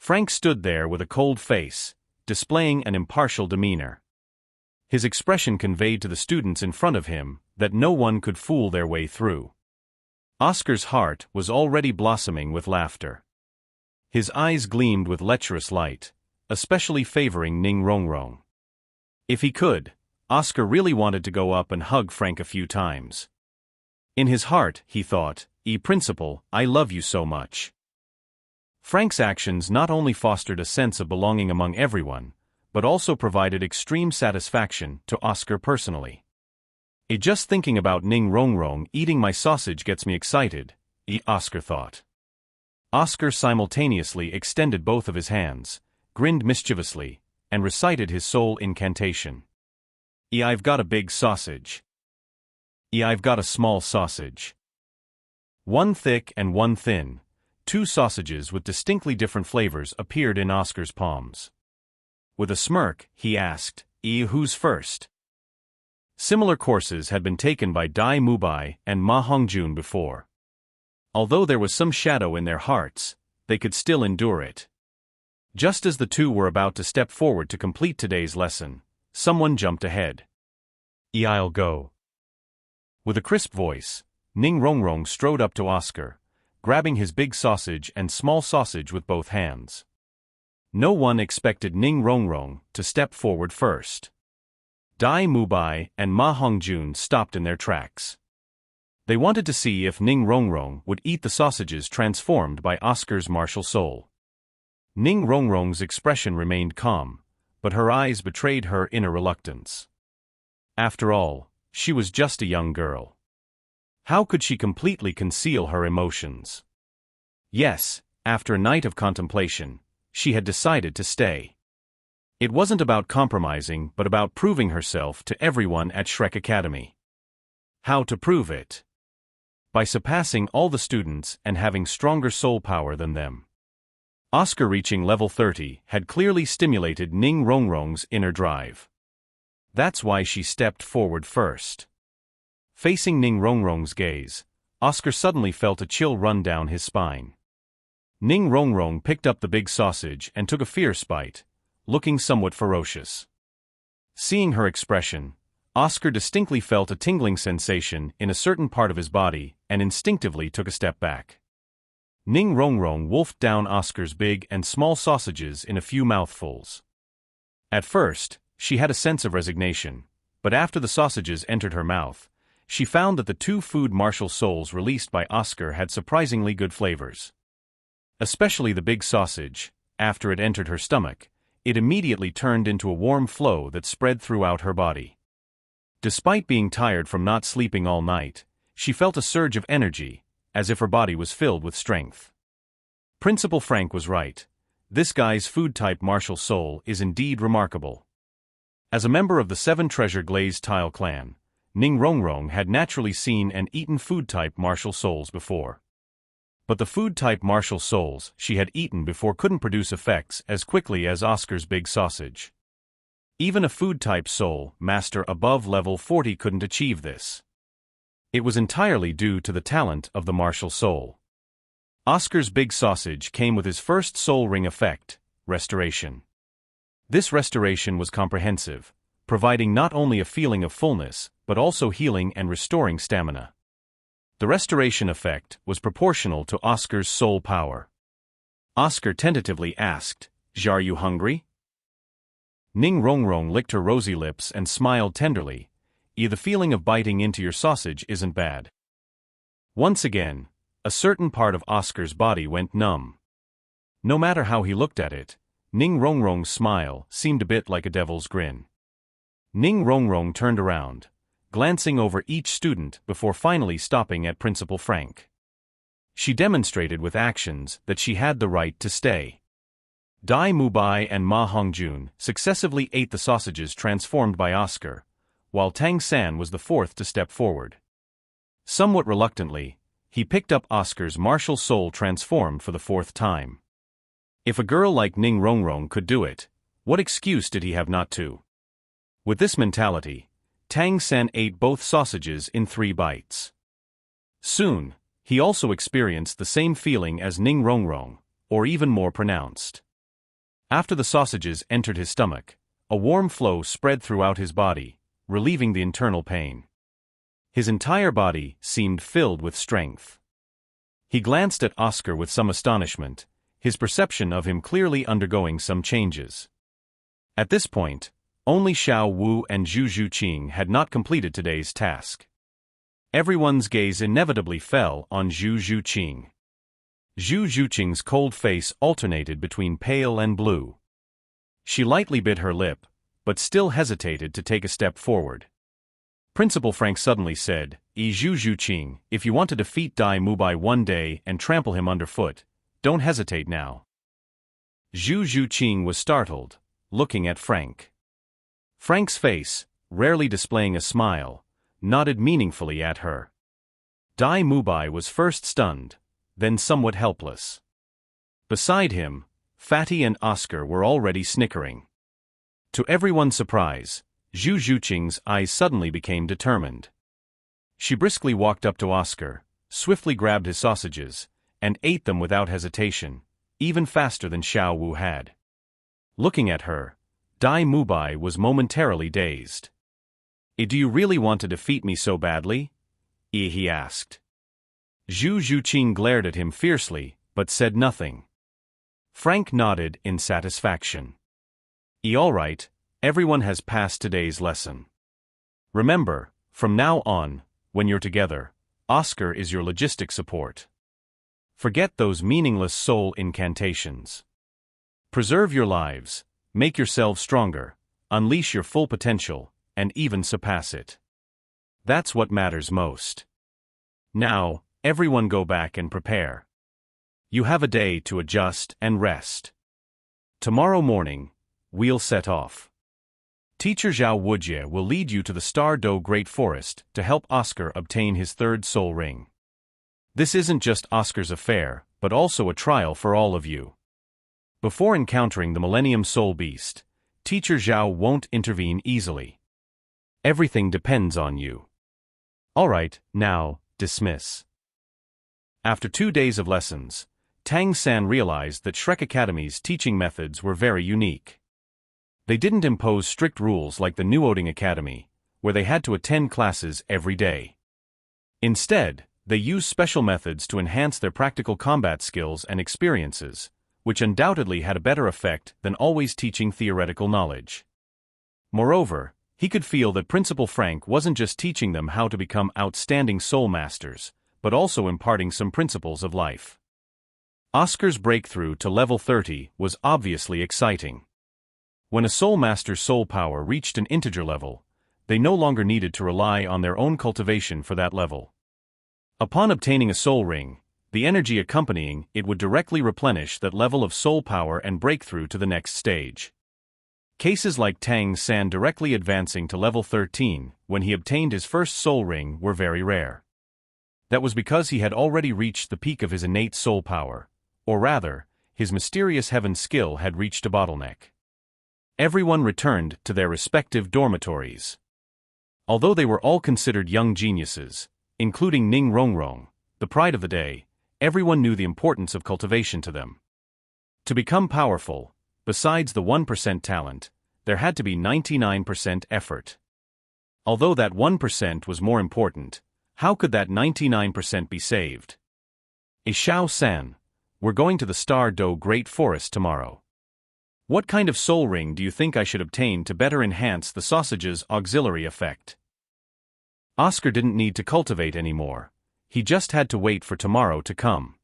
Frank stood there with a cold face, displaying an impartial demeanor. His expression conveyed to the students in front of him that no one could fool their way through. Oscar's heart was already blossoming with laughter. His eyes gleamed with lecherous light, especially favoring Ning Rongrong. If he could, Oscar really wanted to go up and hug Frank a few times. In his heart, he thought, Principal, I love you so much." Frank's actions not only fostered a sense of belonging among everyone, but also provided extreme satisfaction to Oscar personally. Just thinking about Ning Rongrong eating my sausage gets me excited, Oscar thought. Oscar simultaneously extended both of his hands, grinned mischievously, and recited his soul incantation. I've got a big sausage. I've got a small sausage. One thick and one thin, 2 sausages with distinctly different flavors appeared in Oscar's palms. With a smirk, he asked, who's first? Similar courses had been taken by Dai Mubai and Ma Hongjun before. Although there was some shadow in their hearts, they could still endure it. Just as the two were about to step forward to complete today's lesson, someone jumped ahead. I'll go. With a crisp voice, Ning Rongrong strode up to Oscar, grabbing his big sausage and small sausage with both hands. No one expected Ning Rongrong to step forward first. Dai Mubai and Ma Hongjun stopped in their tracks. They wanted to see if Ning Rongrong would eat the sausages transformed by Oscar's martial soul. Ning Rongrong's expression remained calm, but her eyes betrayed her inner reluctance. After all, she was just a young girl. How could she completely conceal her emotions? Yes, after a night of contemplation, she had decided to stay. It wasn't about compromising but about proving herself to everyone at Shrek Academy. How to prove it? By surpassing all the students and having stronger soul power than them. Oscar reaching level 30 had clearly stimulated Ning Rongrong's inner drive. That's why she stepped forward first. Facing Ning Rongrong's gaze, Oscar suddenly felt a chill run down his spine. Ning Rongrong picked up the big sausage and took a fierce bite, looking somewhat ferocious. Seeing her expression, Oscar distinctly felt a tingling sensation in a certain part of his body and instinctively took a step back. Ning Rongrong wolfed down Oscar's big and small sausages in a few mouthfuls. At first, she had a sense of resignation, but after the sausages entered her mouth, she found that the 2 food martial souls released by Oscar had surprisingly good flavors. Especially the big sausage, after it entered her stomach, it immediately turned into a warm flow that spread throughout her body. Despite being tired from not sleeping all night, she felt a surge of energy, as if her body was filled with strength. Principal Frank was right. This guy's food-type martial soul is indeed remarkable. As a member of the 7 Treasure Glazed Tile clan, Ning Rongrong had naturally seen and eaten food-type martial souls before. But the food-type martial souls she had eaten before couldn't produce effects as quickly as Oscar's big sausage. Even a food-type soul master above level 40 couldn't achieve this. It was entirely due to the talent of the martial soul. Oscar's big sausage came with his first soul ring effect, restoration. This restoration was comprehensive, providing not only a feeling of fullness, but also healing and restoring stamina. The restoration effect was proportional to Oscar's soul power. Oscar tentatively asked, "Are you hungry?" Ning Rongrong licked her rosy lips and smiled tenderly. The feeling of biting into your sausage isn't bad." Once again, a certain part of Oscar's body went numb. No matter how he looked at it, Ning Rongrong's smile seemed a bit like a devil's grin. Ning Rongrong turned around, glancing over each student before finally stopping at Principal Frank. She demonstrated with actions that she had the right to stay. Dai Mubai and Ma Hongjun successively ate the sausages transformed by Oscar, while Tang San was the 4th to step forward. Somewhat reluctantly, he picked up Oscar's martial soul transformed for the 4th time. If a girl like Ning Rongrong could do it, what excuse did he have not to? With this mentality, Tang San ate both sausages in 3 bites. Soon, he also experienced the same feeling as Ning Rongrong, or even more pronounced. After the sausages entered his stomach, a warm flow spread throughout his body, relieving the internal pain. His entire body seemed filled with strength. He glanced at Oscar with some astonishment, his perception of him clearly undergoing some changes. At this point, only Xiao Wu and Zhu Zhuqing had not completed today's task. Everyone's gaze inevitably fell on Zhu Zhuqing. Zhu Zhuqing's cold face alternated between pale and blue. She lightly bit her lip, but still hesitated to take a step forward. Principal Frank suddenly said, Zhu Zhuqing, if you want to defeat Dai Mubai one day and trample him underfoot, don't hesitate now. Zhu Zhuqing was startled, looking at Frank. Frank's face, rarely displaying a smile, nodded meaningfully at her. Dai Mubai was first stunned, then somewhat helpless. Beside him, Fatty and Oscar were already snickering. To everyone's surprise, Zhu Zhuqing's eyes suddenly became determined. She briskly walked up to Oscar, swiftly grabbed his sausages, and ate them without hesitation, even faster than Xiao Wu had. Looking at her, Dai Mubai was momentarily dazed. Do you really want to defeat me so badly? He asked. Zhu Zhuqing glared at him fiercely, but said nothing. Frank nodded in satisfaction. All right, everyone has passed today's lesson. Remember, from now on, when you're together, Oscar is your logistic support. Forget those meaningless soul incantations. Preserve your lives, make yourselves stronger, unleash your full potential, and even surpass it. That's what matters most. Now, everyone go back and prepare. You have a day to adjust and rest. Tomorrow morning, we'll set off. Teacher Zhao Wujie will lead you to the Star Do Great Forest to help Oscar obtain his third soul ring. This isn't just Oscar's affair, but also a trial for all of you. Before encountering the Millennium Soul Beast, Teacher Zhao won't intervene easily. Everything depends on you. All right, now, dismiss. After 2 days of lessons, Tang San realized that Shrek Academy's teaching methods were very unique. They didn't impose strict rules like the Nuoding Academy, where they had to attend classes every day. Instead, they used special methods to enhance their practical combat skills and experiences, which undoubtedly had a better effect than always teaching theoretical knowledge. Moreover, he could feel that Principal Frank wasn't just teaching them how to become outstanding soul masters, but also imparting some principles of life. Oscar's breakthrough to level 30 was obviously exciting. When a soul master's soul power reached an integer level, they no longer needed to rely on their own cultivation for that level. Upon obtaining a soul ring, the energy accompanying it would directly replenish that level of soul power and breakthrough to the next stage. Cases like Tang San directly advancing to level 13 when he obtained his first soul ring were very rare. That was because he had already reached the peak of his innate soul power, or rather, his mysterious heaven skill had reached a bottleneck. Everyone returned to their respective dormitories. Although they were all considered young geniuses, including Ning Rongrong, the pride of the day, everyone knew the importance of cultivation to them. To become powerful, besides the 1% talent, there had to be 99% effort. Although that 1% was more important, how could that 99% be saved? Xiao San, we're going to the Star Do Great Forest tomorrow. What kind of soul ring do you think I should obtain to better enhance the sausage's auxiliary effect? Oscar didn't need to cultivate anymore. He just had to wait for tomorrow to come.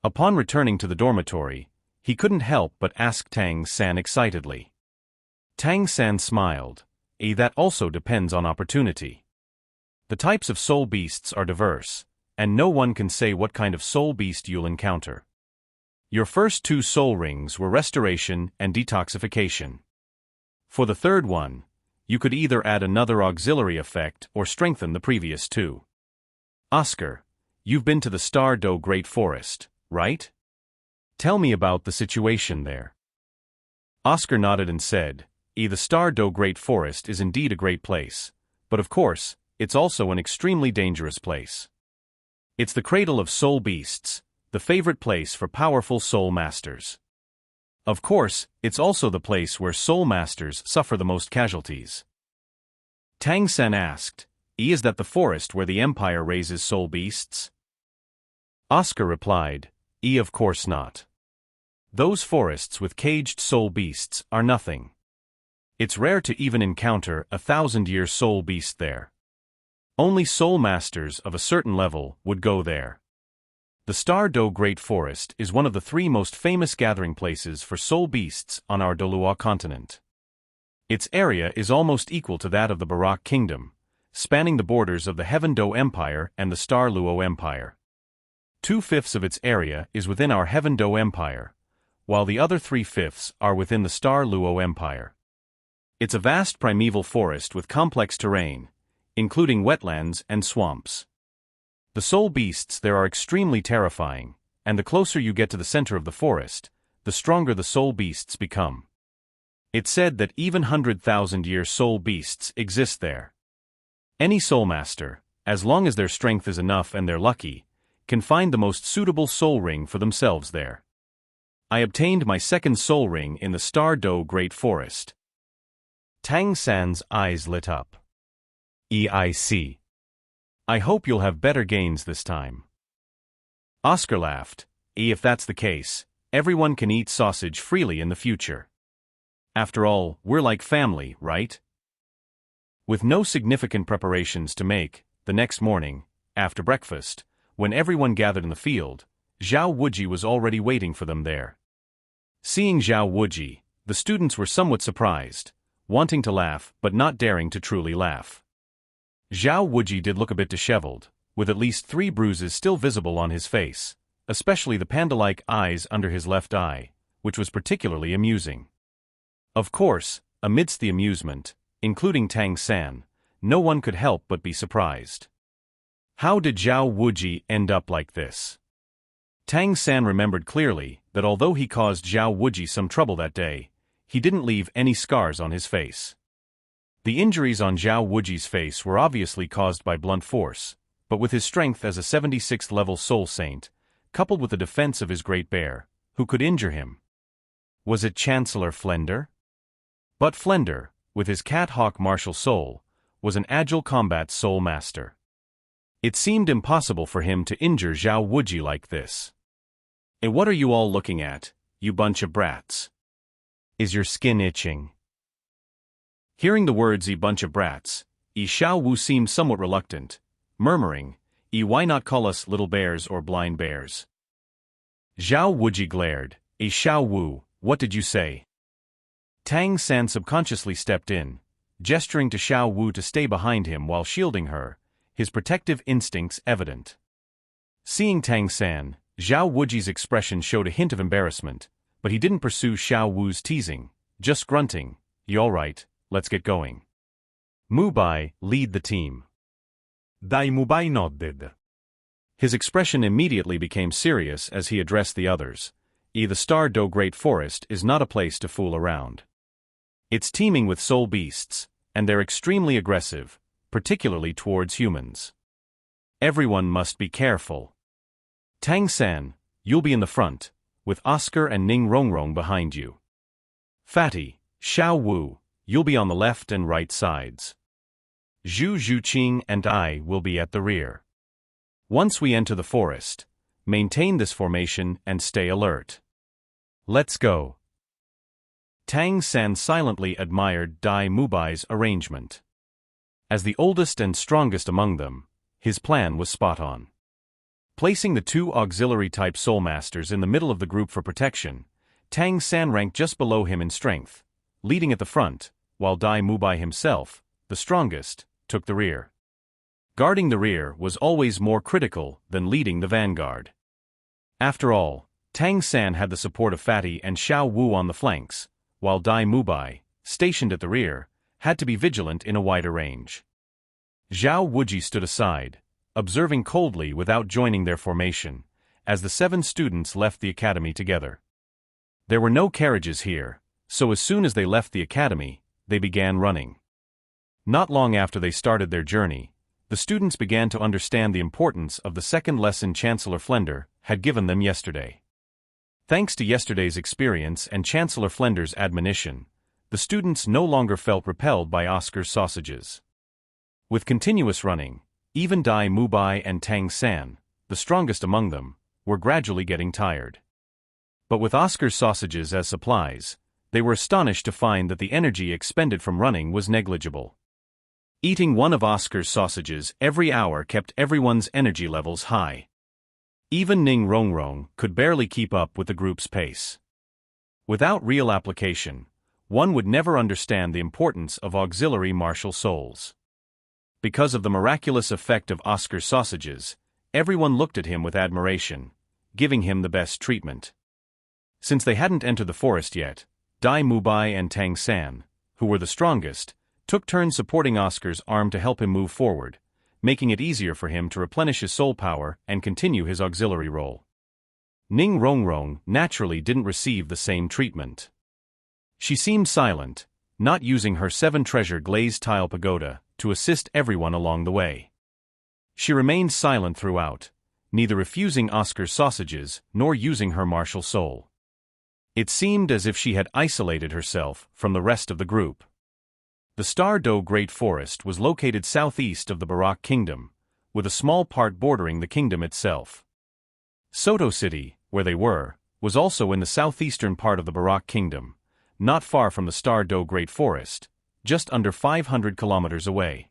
Upon returning to the dormitory, he couldn't help but ask Tang San excitedly. Tang San smiled. That also depends on opportunity. The types of soul beasts are diverse, and no one can say what kind of soul beast you'll encounter. Your first 2 soul rings were restoration and detoxification. For the third one, you could either add another auxiliary effect or strengthen the previous 2. Oscar, you've been to the Star Do Great Forest, right? Tell me about the situation there. Oscar nodded and said, The Star Do Great Forest is indeed a great place, but of course, it's also an extremely dangerous place. It's the cradle of soul beasts, the favorite place for powerful soul masters. Of course, it's also the place where soul masters suffer the most casualties. Tang Sen asked, Is that the forest where the Empire raises soul beasts? Oscar replied, Of course not. Those forests with caged soul beasts are nothing. It's rare to even encounter a 1,000-year soul beast there. Only soul masters of a certain level would go there. The Star Do Great Forest is one of the 3 most famous gathering places for soul beasts on our Dolua continent. Its area is almost equal to that of the Barak Kingdom, spanning the borders of the Heaven Do Empire and the Star Luo Empire. 2/5 of its area is within our Heaven Do Empire, while the other 3/5 are within the Star Luo Empire. It's a vast primeval forest with complex terrain, including wetlands and swamps. The soul beasts there are extremely terrifying, and the closer you get to the center of the forest, the stronger the soul beasts become. It's said that even 100,000-year soul beasts exist there. Any soul master, as long as their strength is enough and they're lucky, can find the most suitable soul ring for themselves there. I obtained my second soul ring in the Star Do Great Forest. Tang San's eyes lit up. EIC. I hope you'll have better gains this time. Oscar laughed. If that's the case, everyone can eat sausage freely in the future. After all, we're like family, right? With no significant preparations to make, the next morning, after breakfast, when everyone gathered in the field, Zhao Wuji was already waiting for them there. Seeing Zhao Wuji, the students were somewhat surprised, wanting to laugh but not daring to truly laugh. Zhao Wuji did look a bit disheveled, with at least 3 bruises still visible on his face, especially the panda-like eyes under his left eye, which was particularly amusing. Of course, amidst the amusement, including Tang San, no one could help but be surprised. How did Zhao Wuji end up like this? Tang San remembered clearly that although he caused Zhao Wuji some trouble that day, he didn't leave any scars on his face. The injuries on Zhao Wuji's face were obviously caused by blunt force, but with his strength as a 76th level soul saint, coupled with the defense of his great bear, who could injure him? Was it Chancellor Flender? But Flender, with his cat-hawk martial soul, was an agile combat soul master. It seemed impossible for him to injure Zhao Wuji like this. What are you all looking at, you bunch of brats? Is your skin itching? Hearing the words, "a bunch of brats," Xiao Wu seemed somewhat reluctant, murmuring, Why not call us little bears or blind bears?" Zhao Wuji glared. Xiao Wu, what did you say?" Tang San subconsciously stepped in, gesturing to Xiao Wu to stay behind him while shielding her, his protective instincts evident. Seeing Tang San, Zhao Wuji's expression showed a hint of embarrassment, but he didn't pursue Xiao Wu's teasing, just grunting, "You all right, let's get going. Mubai, lead the team." Dai Mubai nodded. His expression immediately became serious as he addressed the others. The Star Do Great Forest is not a place to fool around. It's teeming with soul beasts, and they're extremely aggressive, particularly towards humans. Everyone must be careful. Tang San, you'll be in the front, with Oscar and Ning Rongrong behind you. Fatty, Xiao Wu, you'll be on the left and right sides. Zhu Zhuqing and I will be at the rear. Once we enter the forest, maintain this formation and stay alert. Let's go. Tang San silently admired Dai Mubai's arrangement. As the oldest and strongest among them, his plan was spot on. Placing the 2 auxiliary-type soul masters in the middle of the group for protection, Tang San ranked just below him in strength, leading at the front, while Dai Mubai himself, the strongest, took the rear. Guarding the rear was always more critical than leading the vanguard. After all, Tang San had the support of Fatty and Xiao Wu on the flanks, while Dai Mubai, stationed at the rear, had to be vigilant in a wider range. Zhao Wuji stood aside, observing coldly without joining their formation, as the 7 students left the academy together. There were no carriages here, so as soon as they left the academy, they began running. Not long after they started their journey, the students began to understand the importance of the second lesson Chancellor Flender had given them yesterday. Thanks to yesterday's experience and Chancellor Flender's admonition, the students no longer felt repelled by Oscar's sausages. With continuous running, even Dai Mubai and Tang San, the strongest among them, were gradually getting tired. But with Oscar's sausages as supplies, they were astonished to find that the energy expended from running was negligible. Eating one of Oscar's sausages every hour kept everyone's energy levels high. Even Ning Rongrong could barely keep up with the group's pace. Without real application, one would never understand the importance of auxiliary martial souls. Because of the miraculous effect of Oscar's sausages, everyone looked at him with admiration, giving him the best treatment. Since they hadn't entered the forest yet, Dai Mubai and Tang San, who were the strongest, took turns supporting Oscar's arm to help him move forward, making it easier for him to replenish his soul power and continue his auxiliary role. Ning Rongrong naturally didn't receive the same treatment. She seemed silent, not using her 7-treasure glazed tile pagoda to assist everyone along the way. She remained silent throughout, neither refusing Oscar's sausages nor using her martial soul. It seemed as if she had isolated herself from the rest of the group. The Star Do Great Forest was located southeast of the Barak Kingdom, with a small part bordering the kingdom itself. Soto City, where they were, was also in the southeastern part of the Barak Kingdom, not far from the Star Do Great Forest, just under 500 kilometers away.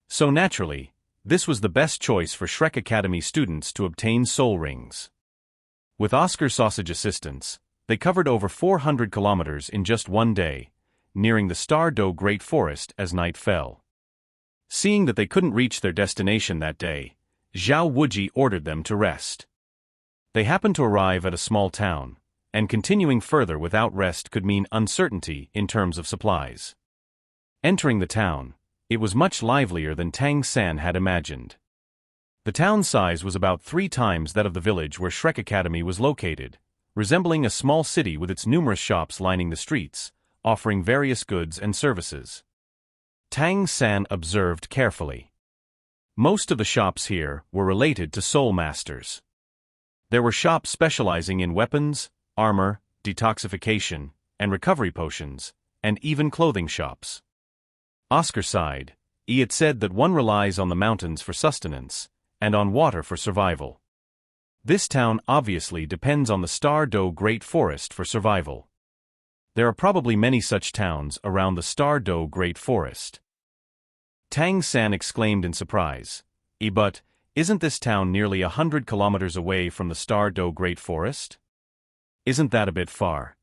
So naturally, this was the best choice for Shrek Academy students to obtain soul rings. With Oscar's sausage assistance, they covered over 400 kilometers in just one day, nearing the Star Do Great Forest as night fell. Seeing that they couldn't reach their destination that day, Zhao Wuji ordered them to rest. They happened to arrive at a small town, and continuing further without rest could mean uncertainty in terms of supplies. Entering the town, it was much livelier than Tang San had imagined. The town size was about 3 times that of the village where Shrek Academy was located, resembling a small city with its numerous shops lining the streets, offering various goods and services. Tang San observed carefully. Most of the shops here were related to soul masters. There were shops specializing in weapons, armor, detoxification, and recovery potions, and even clothing shops. Oscar sighed. He had said that one relies on the mountains for sustenance, and on water for survival. This town obviously depends on the Star Do Great Forest for survival. There are probably many such towns around the Star Do Great Forest. Tang San exclaimed in surprise. But, isn't this town nearly 100 kilometers away from the Star Do Great Forest? Isn't that a bit far?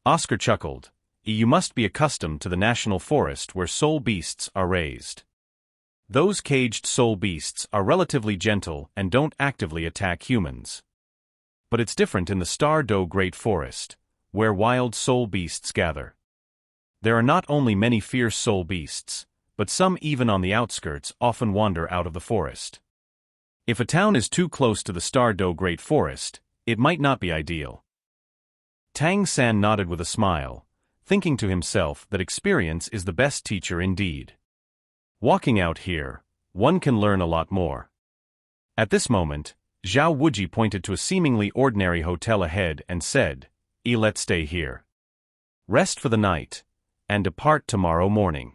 Oscar chuckled. You must be accustomed to the national forest where soul beasts are raised. Those caged soul beasts are relatively gentle and don't actively attack humans. But it's different in the Star Do Great Forest, where wild soul beasts gather. There are not only many fierce soul beasts, but some even on the outskirts often wander out of the forest. If a town is too close to the Star Do Great Forest, it might not be ideal. Tang San nodded with a smile, thinking to himself that experience is the best teacher indeed. Walking out here, one can learn a lot more. At this moment, Zhao Wuji pointed to a seemingly ordinary hotel ahead and said, Let's stay here. Rest for the night, and depart tomorrow morning.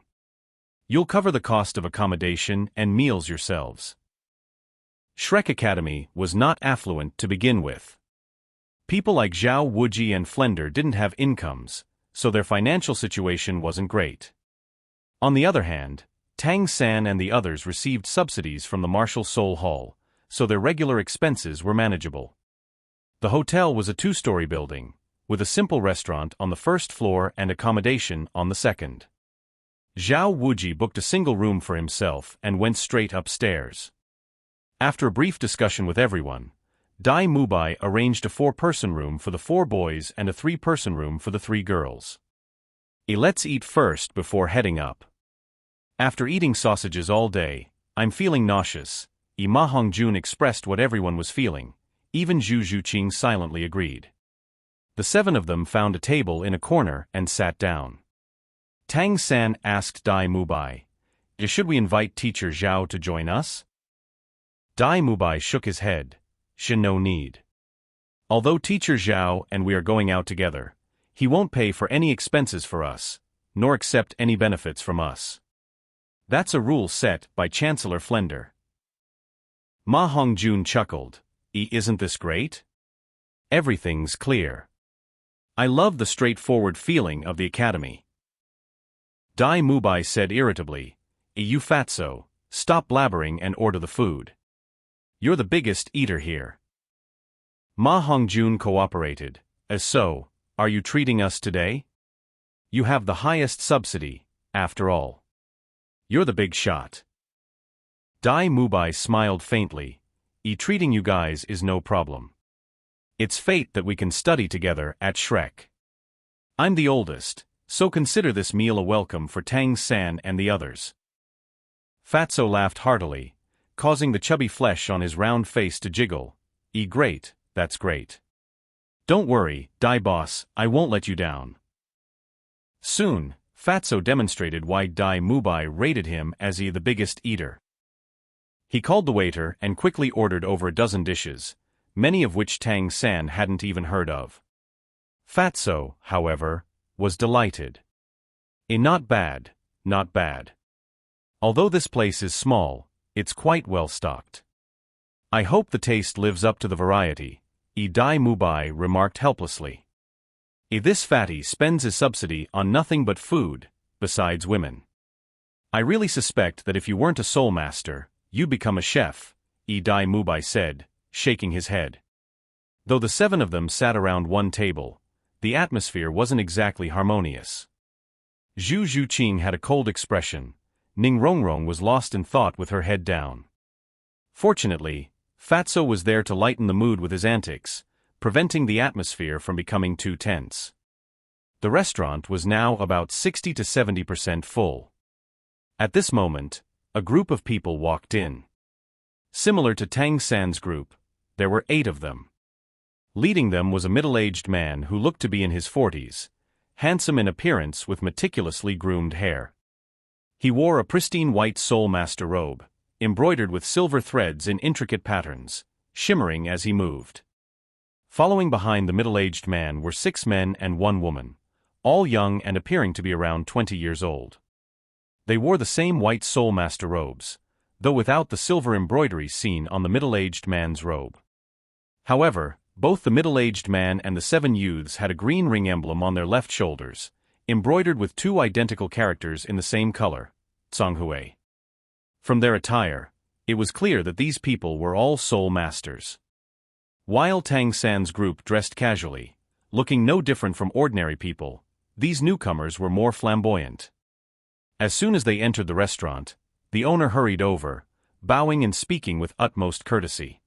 You'll cover the cost of accommodation and meals yourselves. Shrek Academy was not affluent to begin with. People like Zhao Wuji and Flender didn't have incomes, so their financial situation wasn't great. On the other hand, Tang San and the others received subsidies from the Martial Soul Hall, so their regular expenses were manageable. The hotel was a 2-story building, with a simple restaurant on the first floor and accommodation on the second. Zhao Wuji booked a single room for himself and went straight upstairs. After a brief discussion with everyone, Dai Mubai arranged a 4-person room for the 4 boys and a 3-person room for the 3 girls. Let's eat first before heading up. After eating sausages all day, I'm feeling nauseous. Ma Hongjun expressed what everyone was feeling. Even Zhu Zhuqing silently agreed. The 7 of them found a table in a corner and sat down. Tang San asked Dai Mubai, Should we invite teacher Zhao to join us? Dai Mubai shook his head. No need. Although Teacher Zhao and we are going out together, he won't pay for any expenses for us, nor accept any benefits from us. That's a rule set by Chancellor Flender. Ma Hongjun chuckled. Isn't this great? Everything's clear. I love the straightforward feeling of the academy. Dai Mubai said irritably, You fatso, stop blabbering and order the food. You're the biggest eater here. Ma Hongjun cooperated. So, are you treating us today? You have the highest subsidy, after all. You're the big shot. Dai Mubai smiled faintly. Treating you guys is no problem. It's fate that we can study together at Shrek. I'm the oldest, so consider this meal a welcome for Tang San and the others. Fatso laughed heartily, causing the chubby flesh on his round face to jiggle. Great, that's great. Don't worry, Dai boss, I won't let you down. Soon, Fatso demonstrated why Dai Mubai rated him as the biggest eater. He called the waiter and quickly ordered over a dozen dishes, many of which Tang San hadn't even heard of. Fatso, however, was delighted. Not bad, not bad. Although this place is small, it's quite well stocked. I hope the taste lives up to the variety, Dai Mubai remarked helplessly. This fatty spends his subsidy on nothing but food, besides women. I really suspect that if you weren't a soul master, you'd become a chef, Dai Mubai said, shaking his head. Though the 7 of them sat around one table, the atmosphere wasn't exactly harmonious. Zhu Zhuqing had a cold expression. Ning Rongrong was lost in thought with her head down. Fortunately, Fatso was there to lighten the mood with his antics, preventing the atmosphere from becoming too tense. The restaurant was now about 60 to 70% full. At this moment, a group of people walked in. Similar to Tang San's group, there were 8 of them. Leading them was a middle-aged man who looked to be in his 40s, handsome in appearance with meticulously groomed hair. He wore a pristine white Soul Master robe, embroidered with silver threads in intricate patterns, shimmering as he moved. Following behind the middle-aged man were 6 men and 1 woman, all young and appearing to be around 20 years old. They wore the same white Soul Master robes, though without the silver embroidery seen on the middle-aged man's robe. However, both the middle-aged man and the 7 youths had a green ring emblem on their left shoulders, embroidered with 2 identical characters in the same color, Zhonghui. From their attire, it was clear that these people were all Soul Masters. While Tang San's group dressed casually, looking no different from ordinary people, these newcomers were more flamboyant. As soon as they entered the restaurant, the owner hurried over, bowing and speaking with utmost courtesy.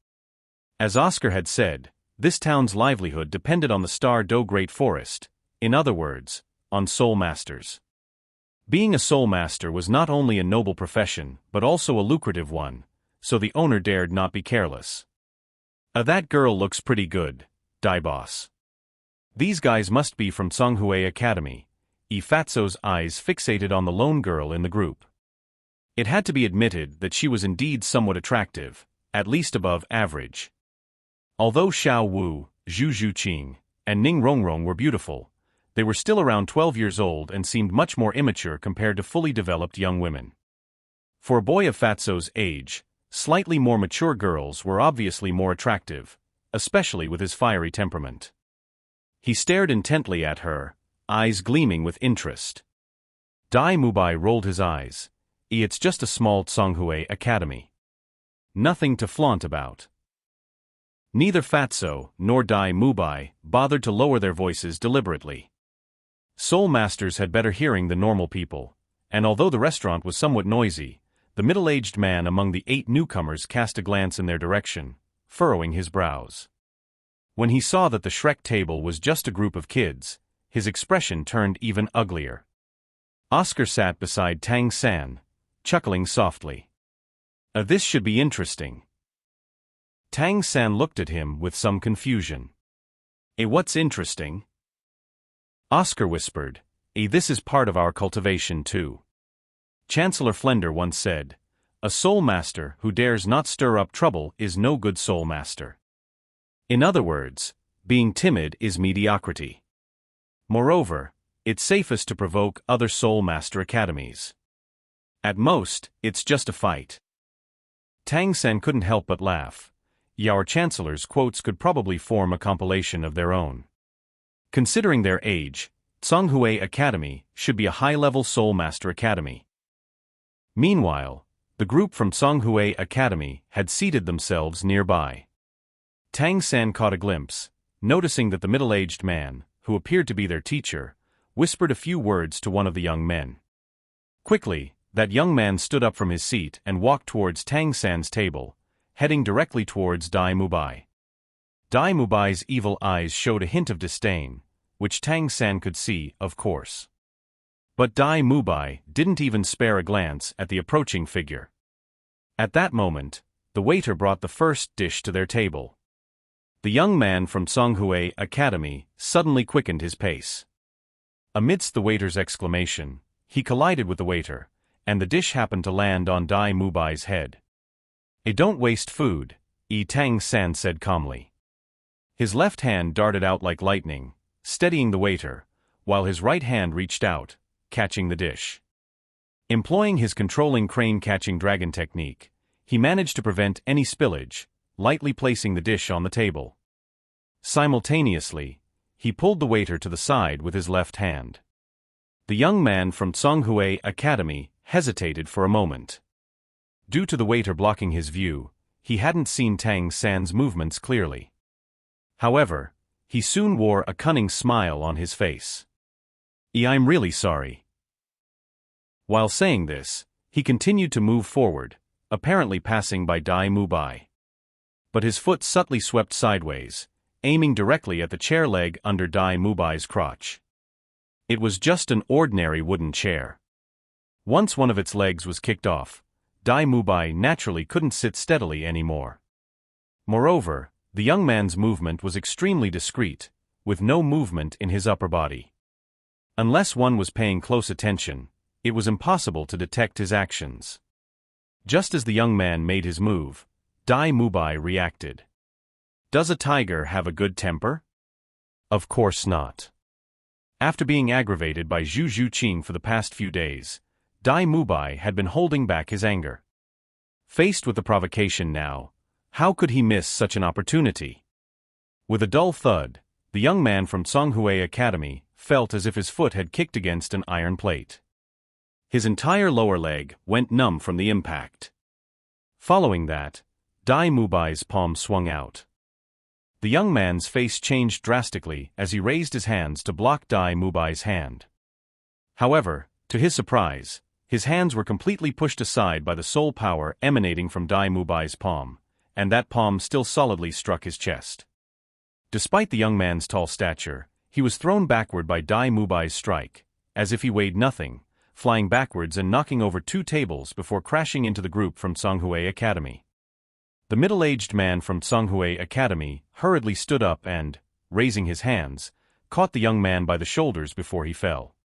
As Oscar had said, this town's livelihood depended on the Star Do Great Forest, in other words, on Soul Masters. Being a Soul Master was not only a noble profession but also a lucrative one, so the owner dared not be careless. That girl looks pretty good, Dai boss. These guys must be from Zhonghui Academy. Fatso's eyes fixated on the lone girl in the group. It had to be admitted that she was indeed somewhat attractive, at least above average. Although Xiao Wu, Zhu Zhuqing, and Ning Rongrong were beautiful, they were still around 12 years old and seemed much more immature compared to fully developed young women. For a boy of Fatso's age, slightly more mature girls were obviously more attractive, especially with his fiery temperament. He stared intently at her, eyes gleaming with interest. Dai Mubai rolled his eyes. It's just a small Zhonghui academy. Nothing to flaunt about. Neither Fatso nor Dai Mubai bothered to lower their voices deliberately. Soul Masters had better hearing than normal people, and although the restaurant was somewhat noisy, the middle-aged man among the 8 newcomers cast a glance in their direction, furrowing his brows. When he saw that the Shrek table was just a group of kids, his expression turned even uglier. Oscar sat beside Tang San, chuckling softly. This should be interesting. Tang San looked at him with some confusion. What's interesting? Oscar whispered. This is part of our cultivation too. Chancellor Flender once said, a Soul Master who dares not stir up trouble is no good Soul Master. In other words, being timid is mediocrity. Moreover, it's safest to provoke other Soul Master academies. At most, it's just a fight. Tang Sen couldn't help but laugh. Our Chancellor's quotes could probably form a compilation of their own. Considering their age, Tsonghui Academy should be a high-level Soul Master Academy. Meanwhile, the group from Tsonghui Academy had seated themselves nearby. Tang San caught a glimpse, noticing that the middle-aged man, who appeared to be their teacher, whispered a few words to one of the young men. Quickly, that young man stood up from his seat and walked towards Tang San's table, heading directly towards Dai Mubai. Dai Mubai's evil eyes showed a hint of disdain, which Tang San could see, of course. But Dai Mubai didn't even spare a glance at the approaching figure. At that moment, the waiter brought the first dish to their table. The young man from Tsonghui Academy suddenly quickened his pace. Amidst the waiter's exclamation, he collided with the waiter, and the dish happened to land on Dai Mubai's head. Don't waste food, Tang San said calmly. His left hand darted out like lightning, steadying the waiter, while his right hand reached out, catching the dish. Employing his controlling crane-catching dragon technique, he managed to prevent any spillage, lightly placing the dish on the table. Simultaneously, he pulled the waiter to the side with his left hand. The young man from Tsonghui Academy hesitated for a moment. Due to the waiter blocking his view, he hadn't seen Tang San's movements clearly. However, he soon wore a cunning smile on his face. I'm really sorry. While saying this, he continued to move forward, apparently passing by Dai Mubai. But his foot subtly swept sideways, aiming directly at the chair leg under Dai Mubai's crotch. It was just an ordinary wooden chair. Once one of its legs was kicked off, Dai Mubai naturally couldn't sit steadily anymore. Moreover, the young man's movement was extremely discreet, with no movement in his upper body. Unless one was paying close attention, it was impossible to detect his actions. Just as the young man made his move, Dai Mubai reacted. Does a tiger have a good temper? Of course not. After being aggravated by Zhu Zhuqing for the past few days, Dai Mubai had been holding back his anger. Faced with the provocation now, how could he miss such an opportunity? With a dull thud, the young man from Tsonghui Academy felt as if his foot had kicked against an iron plate. His entire lower leg went numb from the impact. Following that, Dai Mubai's palm swung out. The young man's face changed drastically as he raised his hands to block Dai Mubai's hand. However, to his surprise, his hands were completely pushed aside by the soul power emanating from Dai Mubai's palm, and that palm still solidly struck his chest. Despite the young man's tall stature, he was thrown backward by Dai Mubai's strike, as if he weighed nothing, flying backwards and knocking over 2 tables before crashing into the group from Tsonghui Academy. The middle-aged man from Tsonghui Academy hurriedly stood up and, raising his hands, caught the young man by the shoulders before he fell.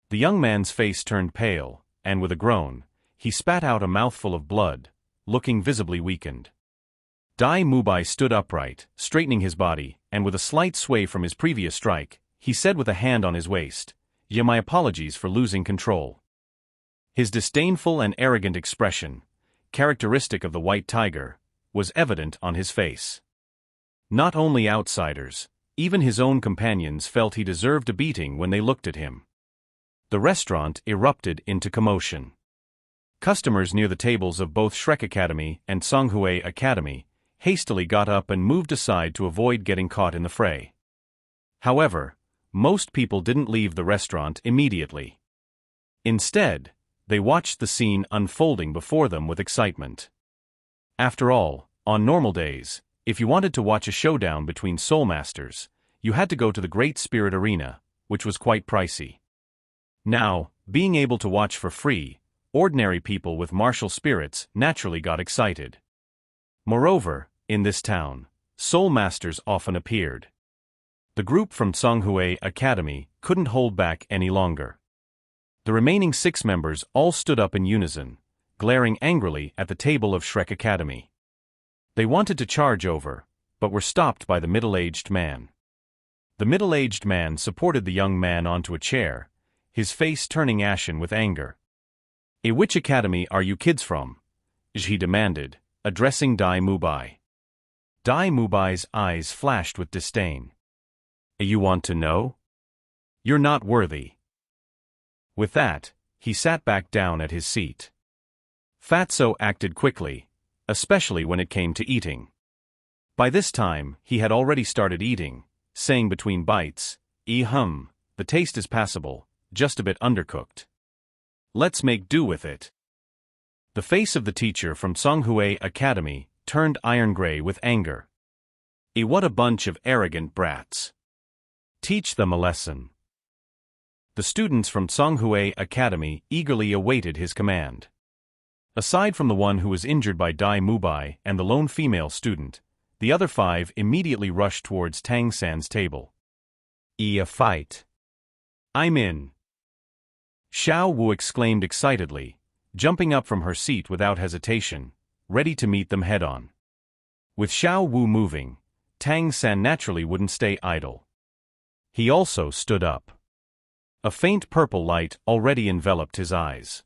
The young man's face turned pale, and with a groan, he spat out a mouthful of blood, looking visibly weakened. Dai Mubai stood upright, straightening his body, and with a slight sway from his previous strike, he said with a hand on his waist, My apologies for losing control." His disdainful and arrogant expression, characteristic of the white tiger, was evident on his face. Not only outsiders, even his own companions felt he deserved a beating when they looked at him. The restaurant erupted into commotion. Customers near the tables of both Shrek Academy and Tsonghui Academy hastily got up and moved aside to avoid getting caught in the fray. However, most people didn't leave the restaurant immediately. Instead, they watched the scene unfolding before them with excitement. After all, on normal days, if you wanted to watch a showdown between soul masters, you had to go to the Great Spirit Arena, which was quite pricey. Now, being able to watch for free, ordinary people with martial spirits naturally got excited. Moreover, in this town, soul masters often appeared. The group from Tsonghui Academy couldn't hold back any longer. The remaining 6 members all stood up in unison, glaring angrily at the table of Shrek Academy. They wanted to charge over, but were stopped by the middle-aged man. The middle-aged man supported the young man onto a chair, his face turning ashen with anger. Which academy are you kids from? He demanded, addressing Dai Mubai. Dai Mubai's eyes flashed with disdain. You want to know? You're not worthy. With that, he sat back down at his seat. Fatso acted quickly, especially when it came to eating. By this time, he had already started eating, saying between bites, the taste is passable, just a bit undercooked. Let's make do with it. The face of the teacher from Songhui Academy turned iron gray with anger. What a bunch of arrogant brats. Teach them a lesson. The students from Songhui Academy eagerly awaited his command. Aside from the one who was injured by Dai Mubai and the lone female student, the other 5 immediately rushed towards Tang San's table. A fight. I'm in. Xiao Wu exclaimed excitedly, jumping up from her seat without hesitation, ready to meet them head-on. With Xiao Wu moving, Tang San naturally wouldn't stay idle. He also stood up. A faint purple light already enveloped his eyes.